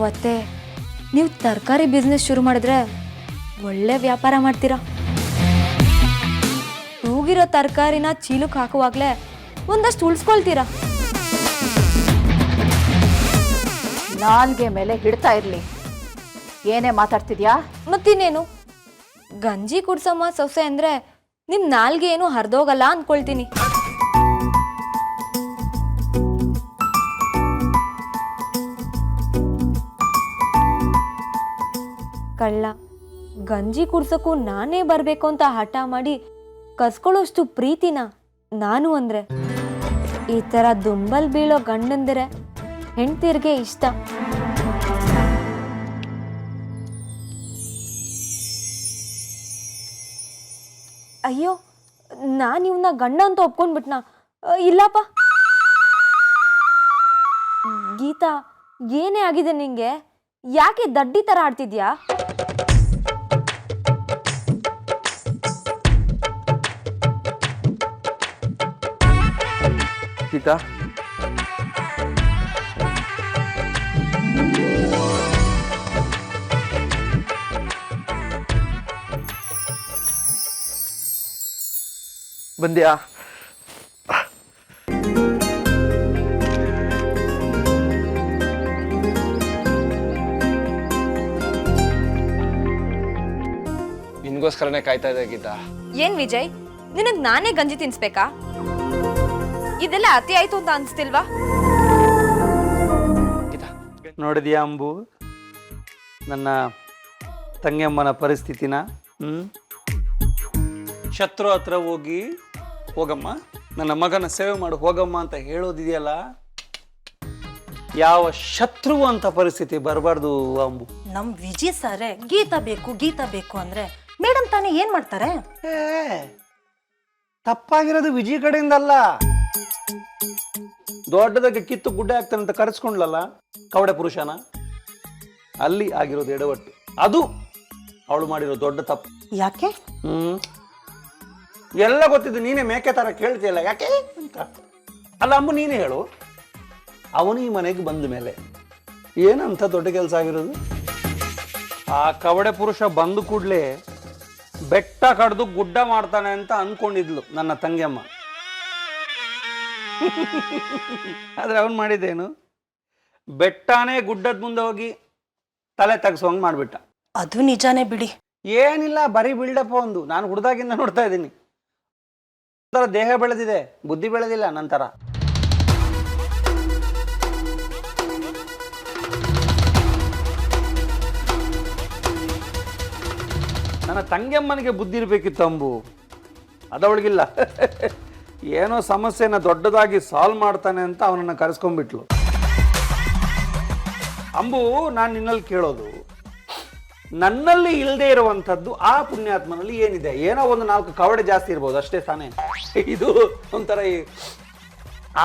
ಅವತ್ತೆ ನೀವು ತರಕಾರಿ ಬಿಸ್ನೆಸ್ ಶುರು ಮಾಡಿದ್ರೆ ಒಳ್ಳೆ ವ್ಯಾಪಾರ ಮಾಡ್ತೀರಾ. ತೂಗಿರೋ ತರಕಾರಿನ ಚೀಲಕ್ಕೆ ಹಾಕುವಾಗಲೇ ಒಂದಷ್ಟು ಉಳಿಸ್ಕೊಳ್ತೀರಾ. ನಾಲ್ಗೆ ಮೇಲೆ ಹಿಡ್ತಾ ಇರ್ಲಿ. ಏನೇ ಮಾತಾಡ್ತಿದ್ಯಾ? ಮತ್ತಿನ್ನೇನು, ಗಂಜಿ ಕುಡ್ಸಮ್ಮ ಸೊಸೆ ಅಂದ್ರೆ ನಿಮ್ ನಾಲ್ಗೆ ಏನು ಹರಿದೋಗಲ್ಲ ಅನ್ಕೊಳ್ತೀನಿ. ಕಳ್ಳ ಗಂಜಿ ಕುಡ್ಸಕ್ಕೂ ನಾನೇ ಬರ್ಬೇಕು ಅಂತ ಹಠ ಮಾಡಿ ಕಸ್ಕೊಳ್ಳೋಷ್ಟು ಪ್ರೀತಿನ ನಾನು ಅಂದ್ರೆ. ಈ ತರ ದುಂಬಲ್ ಬೀಳೋ ಗಂಡಂದಿರೆ ಹೆಂಡ್ತಿರ್ಗೆ ಇಷ್ಟ. ಅಯ್ಯೋ, ನಾನು ಇವನ್ನ ಗಂಡ ಅಂತ ಒಪ್ಕೊಂಡ್ಬಿಟ್ನಾ? ಇಲ್ಲಪ್ಪ. ಗೀತಾ, ಏನೇ ಆಗಿದೆ ನಿಂಗೆ? ಯಾಕೆ ದಡ್ಡಿ ತರ ಆಡ್ತಿದ್ಯಾ? ಗೀತಾ, ಬಂದ್ಯಾ? ನಿನ್ಗೋಸ್ಕರನೇ ಕಾಯ್ತಾ ಇದ್ದೆ ಗೀತಾ. ಏನ್ ವಿಜಯ್, ನಿನಗ್ ನಾನೇ ಗಂಜಿ ತಿನ್ಸ್ಬೇಕಾ? ಇದೆಲ್ಲ ಅತಿ ಆಯ್ತು ಅಂತ ಅನ್ಸ್ತಿಲ್ವಾ? ಗೀತಾ, ನೋಡಿದ್ಯಾ ಅಂಬು ನನ್ನ ತಂಗಿಯಮ್ಮನ ಪರಿಸ್ಥಿತಿನ? ಶತ್ರು ಹತ್ರ ಹೋಗಿ ಹೋಗಮ್ಮ, ನನ್ನ ಮಗನ ಸೇವೆ ಮಾಡು ಹೋಗಮ್ಮ ಅಂತ ಹೇಳೋದಿದೆಯಲ್ಲ, ಯಾವ ಶತ್ರು ಅಂತ ಪರಿಸ್ಥಿತಿ ಬರಬಾರ್ದು ಅಂಬು. ನಮ್ ವಿಜಯ್ ಸಾರೇ ಗೀತಾ ಬೇಕು ಅಂದ್ರೆ ಮೇಡಮ್ ತಾನೇ ಏನ್ ಮಾಡ್ತಾರೆ? ತಪ್ಪಾಗಿರೋದು ವಿಜಯ್ ಕಡೆಯಿಂದಲ್ಲ, ದೊಡ್ಡದಾಗಿ ಕಿತ್ತು ಗುಡ್ಡೆ ಹಾಕ್ತಾನೆ ಅಂತ ಕರೆಸ್ಕೊಂಡ್ಲಲ್ಲ ಕವಡೆ ಪುರುಷನ, ಅಲ್ಲಿ ಆಗಿರೋದು ಎಡವಟ್ಟು. ಅದು ಅವಳು ಮಾಡಿರೋ ದೊಡ್ಡ ತಪ್ಪು. ಯಾಕೆ? ಎಲ್ಲ ಗೊತ್ತಿದ್ದು, ನೀನೇ ಮೇಕೆ ತರ ಕೇಳ್ತೀಯಲ್ಲ ಯಾಕೆ ಅಂತ. ಅಲ್ಲ ಅಂಬು, ನೀನೇ ಹೇಳು, ಅವನು ಈ ಮನೆಗೆ ಬಂದ ಮೇಲೆ ಏನಂತ ದೊಡ್ಡ ಕೆಲಸ ಆಗಿರೋದು? ಆ ಕವಡೆ ಪುರುಷ ಬಂದು ಕೂಡ್ಲೆ ಬೆಟ್ಟ ಕಡ್ದು ಗುಡ್ಡ ಮಾಡ್ತಾನೆ ಅಂತ ಅನ್ಕೊಂಡಿದ್ಲು ನನ್ನ ತಂಗಿಯಮ್ಮ. ಆದ್ರೆ ಅವನು ಮಾಡಿದ್ದೇನು? ಬೆಟ್ಟನೇ ಗುಡ್ಡದ ಮುಂದೆ ಹೋಗಿ ತಲೆ ತಗ್ಸೋಂಗ್ ಮಾಡ್ಬಿಟ್ಟ. ಅದು ನಿಜಾನೇ ಬಿಡಿ. ಏನಿಲ್ಲ, ಬರೀ ಬಿಲ್ಡಪ್ ಒಂದು. ನಾನು ಹುಡ್ದಾಗಿಂದ ನೋಡ್ತಾ ಇದ್ದೀನಿ. ದೇಹ ಬೆಳೆದಿದೆ, ಬುದ್ಧಿ ಬೆಳೆದಿಲ್ಲ ನಂತರ. ನನ್ನ ತಂಗಿಯಮ್ಮನಿಗೆ ಬುದ್ಧಿ ಇರಬೇಕಿತ್ತು ಅಂಬು, ಅದವಳಿಗಿಲ್ಲ. ಏನೋ ಸಮಸ್ಯೆನ ದೊಡ್ಡದಾಗಿ ಸಾಲ್ವ್ ಮಾಡ್ತಾನೆ ಅಂತ ಅವನನ್ನು ಕರೆಸ್ಕೊಂಡ್ಬಿಟ್ಲು. ಅಂಬು, ನಾನು ನಿನ್ನಲ್ಲಿ ಕೇಳೋದು, ನನ್ನಲ್ಲಿ ಇಲ್ಲದೆ ಇರುವಂಥದ್ದು ಆ ಪುಣ್ಯಾತ್ಮನಲ್ಲಿ ಏನಿದೆ? ಏನೋ ಒಂದು 4 ಕವಡೆ ಜಾಸ್ತಿ ಇರ್ಬೋದು ಅಷ್ಟೇ ತಾನೇ. ಇದು ಒಂಥರ ಈ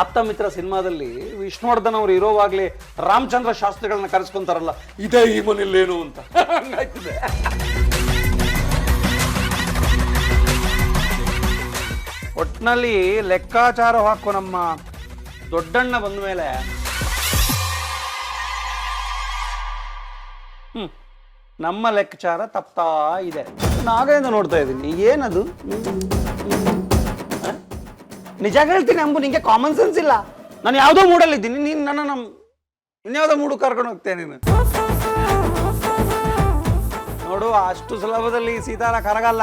ಆಪ್ತಮಿತ್ರ ಸಿನಿಮಾದಲ್ಲಿ ವಿಷ್ಣುವರ್ಧನ್ ಅವರು ಇರೋವಾಗ್ಲೇ ರಾಮಚಂದ್ರ ಶಾಸ್ತ್ರಿಗಳನ್ನ ಕರೆಸ್ಕೊಂತಾರಲ್ಲ, ಇದೇ ಈ ಮನೇಲೇನು ಅಂತ ಹಂಗಾಯ್ತಿದೆ. ಒಟ್ಟಿನಲ್ಲಿ ಲೆಕ್ಕಾಚಾರ ಹಾಕೋ ನಮ್ಮ ದೊಡ್ಡಣ್ಣ ಬಂದ ಮೇಲೆ ನಮ್ಮ ಲೆಕ್ಕಾಚಾರ ತಪ್ತಾ ಇದೆ. ನಾಗೇಂದ್ರ ನೋಡ್ತಾ ಇದ್ದೀನಿ, ಏನದು? ನಿಜ ಹೇಳ್ತೀನಿ ಅಂಬು, ನಿಂಗೆ ಕಾಮನ್ ಸೆನ್ಸ್ ಇಲ್ಲ. ನಾನು ಯಾವುದೋ ಮೂಡಲ್ಲಿದ್ದೀನಿ, ನೀನು ನನ್ನ ಇನ್ಯಾವುದೋ ಮೂಡು ಕರ್ಕೊಂಡು ಹೋಗ್ತೇನೆ ನೀನು. ನೋಡು, ಅಷ್ಟು ಸುಲಭದಲ್ಲಿ Sitara ಕರಗಲ್ಲ.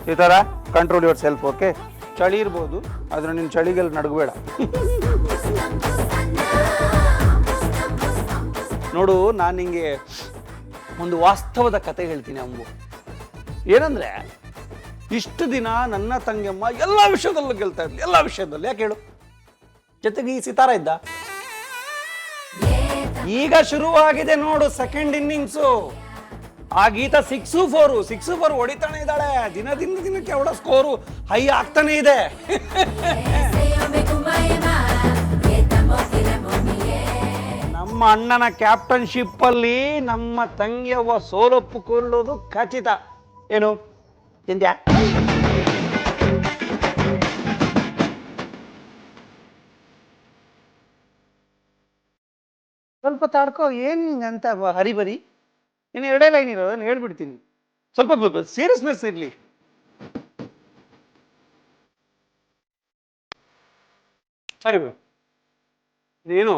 Sitara, control your self, okay? ಚಳಿ ಇರ್ಬೋದು, ಆದ್ರೆ ನಿನ್ನ ಚಳಿಗೆಲ್ಲ ನಡಗಬೇಡ. ನೋಡು, ನಾನು ನಿಂಗೆ ಒಂದು ವಾಸ್ತವದ ಕತೆ ಹೇಳ್ತೀನಿ ಅಂಬು. ಏನಂದ್ರೆ, ಇಷ್ಟು ದಿನ ನನ್ನ ತಂಗಿಯಮ್ಮ ಎಲ್ಲ ವಿಷಯದಲ್ಲೂ ಗೆಲ್ತಾ ಇದ್ಲು, ಎಲ್ಲ ವಿಷಯದಲ್ಲೂ. ಯಾಕೆ ಹೇಳು? ಜೊತೆಗೆ ಈ ಸಿತಾರ ಇದ್ದ. ಈಗ ಶುರುವಾಗಿದೆ ನೋಡು ಸೆಕೆಂಡ್ ಇನ್ನಿಂಗ್ಸು. ಆ ಗೀತಾ 6-4 ಹೊಡಿತಾನೆ ಇದ್ದಾಳೆ. ದಿನಕ್ಕೆ ಅವಳ ಸ್ಕೋರು ಹೈ ಆಗ್ತಾನೆ ಇದೆ. ನಮ್ಮ ಅಣ್ಣನ ಕ್ಯಾಪ್ಟನ್ಶಿಪ್ ಅಲ್ಲಿ ನಮ್ಮ ತಂಗಿಯವ್ವ ಸೋಲೊಪ್ಪುಕೊಳ್ಳೋದು ಖಚಿತ. ಏನು ಚಿಂತ್ಯ? ಸ್ವಲ್ಪ ತಾಡ್ಕೋ ಏನು ಅಂತ ಹರಿಬರಿ ಇನ್ನು ಎರಡೇ ಲೈನ್ ಇರೋದನ್ನು ಹೇಳ್ಬಿಡ್ತೀನಿ. ಸ್ವಲ್ಪ ಸೀರಿಯಸ್ನೆಸ್ ಇರಲಿ. ಸರಿ ನೀನು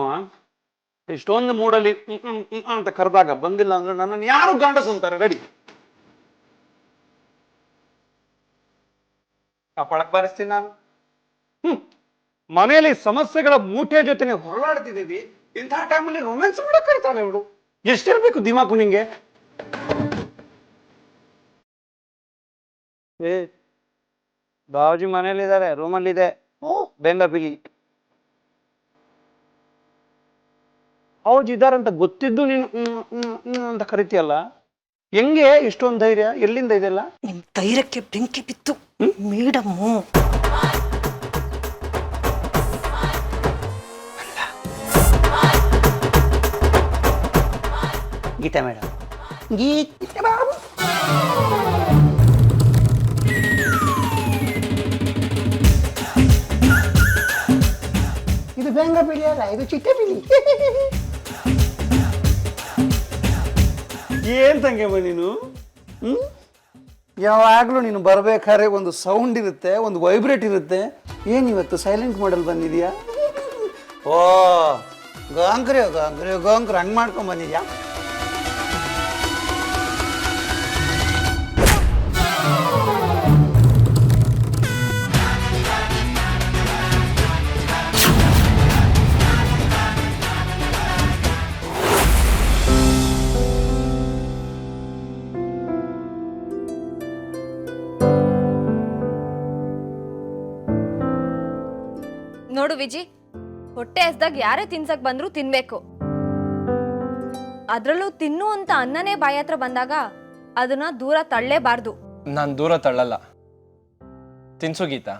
ಇಷ್ಟೊಂದು ಮೂಡಲ್ಲಿ ಅಂತ ಕರೆದಾಗ ಬಂದಿಲ್ಲ ಅಂದ್ರೆ ನನ್ನನ್ನು ಯಾರು ಗಂಡಸು ಅಂತಾರೆ. ರೆಡಿ ಕಾಪಾಡಕ್ ಬಾರಿಸ್ತೀನಿ ನಾನು. ಮನೆಯಲ್ಲಿ ಸಮಸ್ಯೆಗಳ ಮೂಟೆ ಜೊತೆ ಹೊರಲಾಡ್ತಿದ್ದೀವಿ, ಇಂತಹ ಟೈಮಲ್ಲಿ ರೊಮ್ಯಾನ್ಸ್ ಮಾಡಕ್ ಕರಿತಾನೆ ಇವಳು. ಎಷ್ಟಿರ್ಬೇಕು ದಿಮಾಕು ನಿಂಗೆ? ಬಾಬುಜಿ ಮನೇಲಿದ್ದಾರೆ, ರೂಮಲ್ಲಿದೆ, ಬೆಂಗ ಬಿಗಿ. ಹೌದು ಇದಾರಂತ ಗೊತ್ತಿದ್ದು ನೀನು ಅಂತ ಕರಿತೀಯಲ್ಲ, ಹೆಂಗೆ ಇಷ್ಟೊಂದು ಧೈರ್ಯ? ಎಲ್ಲಿಂದ ಇದೆಲ್ಲ? ನಿಮ್ ಧೈರ್ಯಕ್ಕೆ ಬೆಂಕಿ ಬಿತ್ತು madam. Geeta madam, Geeta madam. ಇದು ಬೆಂಗ ಬಿಳಿ ಅಲ್ಲ, ಇದು ಚಿಟ್ಟೆ ಬಿಳಿ. ಏನ್ ತಂಗಮ್ಮ ನೀನು? ಯಾವಾಗ್ಲೂ ನೀನು ಬರ್ಬೇಕಾದ್ರೆ ಒಂದು ಸೌಂಡ್ ಇರುತ್ತೆ, ಒಂದು ವೈಬ್ರೇಟ್ ಇರುತ್ತೆ. ಏನಿವತ್ತು ಸೈಲೆಂಟ್ ಮಾಡಲ್ ಬಂದಿದ್ಯಾ? ಓ ಗಾಂಕ್ರಿ ಹಂಗ್ ಮಾಡ್ಕೊಂಡ್ ಬಂದಿದ್ಯಾ? ನೋಡು ವಿಜಿ, ಹೊಟ್ಟೆ ಹಸ್ದಾಗ ಯಾರೇ ತಿನ್ಸಕ್ ಬಂದ್ರು ತಿನ್ಬೇಕು. ಅದ್ರಲ್ಲೂ ತಿನ್ನು ಅಂತ ಅನ್ನನೇ ಬಾಯಿ ಹತ್ರ ಬಂದಾಗ ಅದನ್ನ ದೂರ ತಳ್ಳೇಬಾರ್ದು. ನಾನು ದೂರ ತಳ್ಳಲ್ಲ. ತಿನ್ಸು ಗೀತಾ.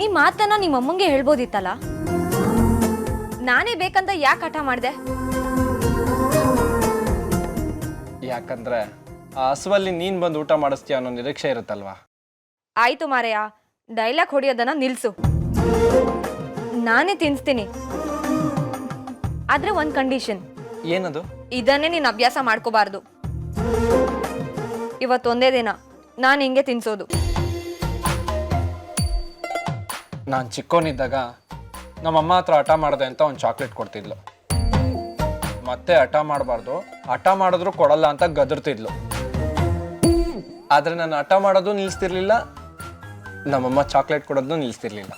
ಈ ಮಾತನ್ನ ನಿಮ್ಮಮ್ಮಂಗೆ ಹೇಳ್ಬೋದಿತ್ತಲ್ಲ. ನಾನೇ ಬೇಕಂತ ಯಾಕೆ ಹಠ ಮಾಡ್ದೆ? ಯಾಕಂದ್ರೆ ಆ ಹಸುವಲ್ಲಿ ನೀನ್ ಬಂದು ಊಟ ಮಾಡಿಸ್ತೀಯ ಅನ್ನೋ ನಿರೀಕ್ಷೆ ಇರುತ್ತಲ್ವಾ. ಆಯ್ತು ಮಾರಯ್ಯ, ಡೈಲಾಗ್ ಹೊಡಿಯೋದನ್ನ ನಿಲ್ಸು. ನಾನೇ ತಿನ್ಸ್ತೀನಿ, ಆದ್ರೆ ಒಂದ್ ಕಂಡೀಷನ್. ಏನದು? ಇದನ್ನೇ ನೀನ್ ಅಭ್ಯಾಸ ಮಾಡ್ಕೋಬಾರ್ದು. ಇವತ್ತೊಂದೇ ದಿನ ನಾನು ಹಿಂಗೆ ತಿನ್ಸೋದು. ನಾನು ಚಿಕ್ಕವನಿದ್ದಾಗ ನಮ್ಮಮ್ಮ ಹತ್ರ ಹಠ ಮಾಡಿದೆ ಅಂತ ಒಂದು ಚಾಕ್ಲೇಟ್ ಕೊಡ್ತಿದ್ಲು. ಮತ್ತೆ ಹಠ ಮಾಡಬಾರ್ದು, ಹಠ ಮಾಡಿದ್ರು ಕೊಡಲ್ಲ ಅಂತ ಗದರ್ತಿದ್ಲು. ಆದ್ರೆ ನಾನು ಹಠ ಮಾಡೋದು ನಿಲ್ಲಿಸ್ತಿರ್ಲಿಲ್ಲ, ನಮ್ಮಮ್ಮ ಚಾಕ್ಲೇಟ್ ಕೊಡೋದು ನಿಲ್ಲಿಸ್ತಿರ್ಲಿಲ್ಲ.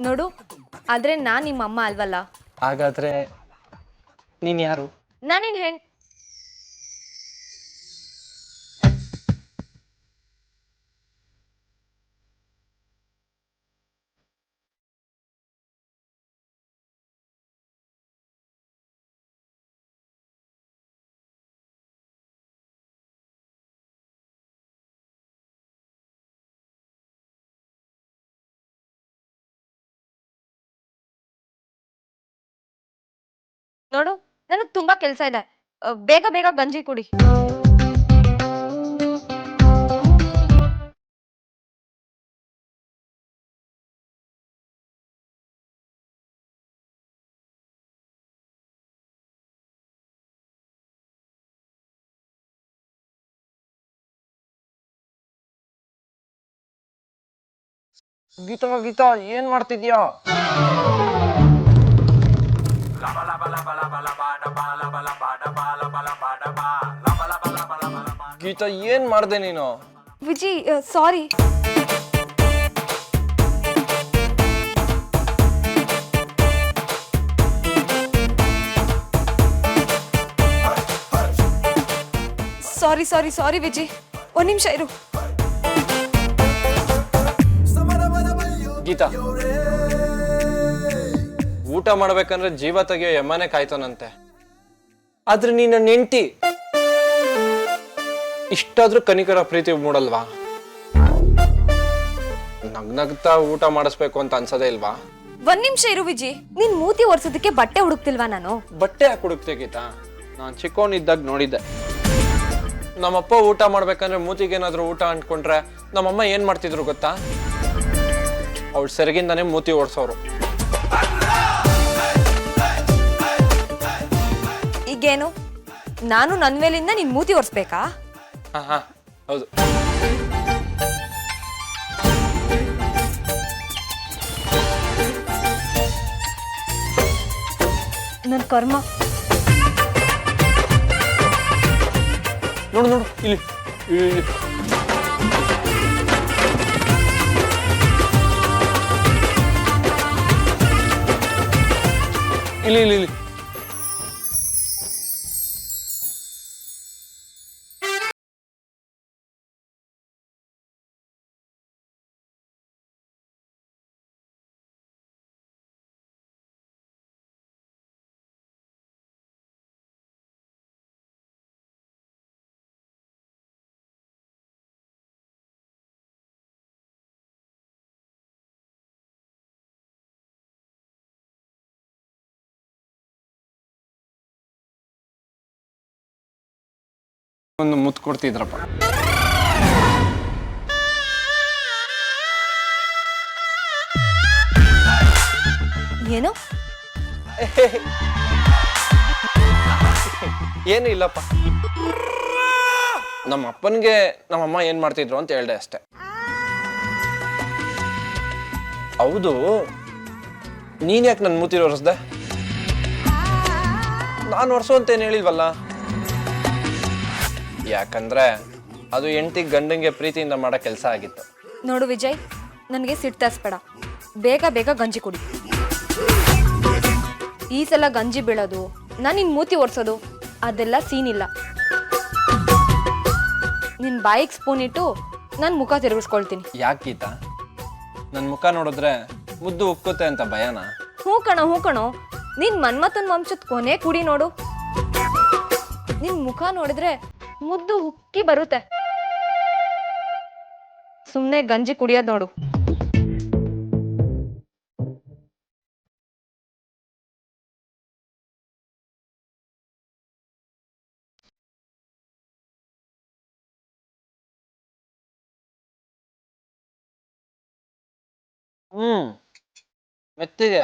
ನೋಡು, ಆದ್ರೆ ನಾನ್ ನಿಮ್ಮಮ್ಮ ಅಲ್ವಲ್ಲ. ಹಾಗಾದ್ರೆ ನೀನ್ ಯಾರು? ನಾನಿನ್ ಹೆಣ್ ನೋಡು, ನನಗ್ ತುಂಬಾ ಕೆಲ್ಸ ಇದೆ. ಬೇಗ ಬೇಗ ಗಂಜಿ ಕುಡಿ. ಗೀತಾ ಗೀತಾ ಏನ್ ಮಾಡ್ತಿದ್ಯಾ? ಗೀತಾ ಏನ್ ಮಾಡ್ದೆ ನೀನು? ವಿಜಿ, ಸಾರಿ. ಸಾರಿ ಸಾರಿ ಸಾರಿ ವಿಜಿ, ಒಂದ್ ನಿಮಿಷ ಇರು. ಗೀತಾ, ಊಟ ಮಾಡ್ಬೇಕಂದ್ರೆ ಜೀವ ತೆಗಿಯೋ ಯಮ್ಮನೆ ಕಾಯ್ತಾನಂತೆ. ಆದ್ರೆ ನೀನ್ ನನ್ನ ಹೆಂಡ್ತಿ, ಇಷ್ಟಾದ್ರೂ ಕನಿಕರ ಪ್ರೀತಿ ಮೂಡಲ್ವಾ? ನಗ್ನಗ್ತಾ ಊಟ ಮಾಡಿಸ್ಬೇಕು ಅಂತ ಅನ್ಸದೇ ಇಲ್ವಾ? ಒಂದ್ ನಿಮಿಷ ಇರು ವಿಜಿ, ನಿನ್ ಮೂತಿ ಒರ್ಸೋದಕ್ಕೆ ಬಟ್ಟೆ ಹುಡುಕ್ತಿಲ್ವಾ ನಾನು? ಬಟ್ಟೆ ಯಾಕೆ ಹುಡುಕ್ತೆ ಗೀತಾ? ನಾನ್ ಚಿಕ್ಕವನಿದ್ದಾಗ ನೋಡಿದ್ದೆ, ನಮ್ಮಪ್ಪ ಊಟ ಮಾಡ್ಬೇಕಂದ್ರೆ ಮೂತಿಗೇನಾದ್ರೂ ಊಟ ಅಂಟ್ಕೊಂಡ್ರೆ ನಮ್ಮಮ್ಮ ಏನ್ ಮಾಡ್ತಿದ್ರು ಗೊತ್ತಾ? ಅವಳು ಸೆರಗಿಂದಾನೇ ಮೂತಿ ಓಡಿಸೋರು. ಈಗೇನು ನಾನು ನನ್ನ ಮೇಲಿಂದ ನಿನ್ ಮೂತಿ ಒರೆಸ್ಬೇಕಾ? ಹಾ ಹೌದು. ನನ್ನ ಕರ್ಮ. ನೋಡು ನೋಡು ಇಲ್ಲಿ ಇಲ್ಲಿ. ಇಲ್ಲಿ ಇಲ್ಲಿ ಇಲ್ಲಿ. ಒಂದು ಮುತ್ತು ಕೊಡ್ತಿದ್ರಪ್ಪ. ಏನು? ಏನು ಇಲ್ಲಪ್ಪ, ನಮ್ಮ ಅಪ್ಪನಿಗೆ ನಮ್ಮಮ್ಮ ಏನ್ ಮಾಡ್ತಿದ್ರು ಅಂತ ಹೇಳ್ದೆ ಅಷ್ಟೆ. ಹೌದು, ನೀನ್ ಯಾಕೆ ನನ್ನ ಮೂತಿ ಒರೆಸ್ದೆ? ನಾನು ಒರೆಸು ಅಂತ ಏನು ಹೇಳಿಲ್ವಲ್ಲ. ಯಾಕಂದ್ರೆ ಅದು ಹೆಂಡತಿಗೆ ಗಂಡಂಗೆ ಪ್ರೀತಿಯಿಂದ ಮಾಡೋ ಕೆಲಸ ಆಗಿತ್ತು. ನೋಡು ವಿಜಯ್, ನನಗೆ ಸಿಟ್ಟು ತರಿಸ್ಬೇಡ. ಬೇಗ ಬೇಗ ಗಂಜಿ ಕುಡಿ. ಈ ಸಲ ಗಂಜಿ ಬೀಳೋದು, ನಾನು ನಿನ್ನ ಮೂತಿ ಒರೆಸೋದು ಅದೆಲ್ಲ ಸೀನ್ ಇಲ್ಲ. ನಿನ್ನ ಬಾಯಿಗೆ ಸ್ಪೂನ್ ಇಟ್ಟು ನಾನು ಮುಖ ತಿರುಗಿಸ್ಕೊಳ್ತೀನಿ. ಯಾಕೆ ಗೀತಾ, ನನ್ನ ಮುಖ ನೋಡಿದ್ರೆ ಮುದ್ದು ಉಕ್ಕುತ್ತೆ ಅಂತ ಭಯನಾ? ಹ್ಞೂ ಕಣೋ, ನಿನ್ನ ಮನ್ಮಥನ ವಂಶದ ಕೊನೆ ಕುಡಿ ನೋಡು. ನಿನ್ನ ಮುಖ ನೋಡಿದ್ರೆ ಮುದ್ದು ಉಕ್ಕಿ ಬರುತ್ತೆ. ಸುಮ್ಮನೆ ಗಂಜಿ ಕುಡಿಯೋದು ನೋಡು. ಮೆತ್ತಿಗೆ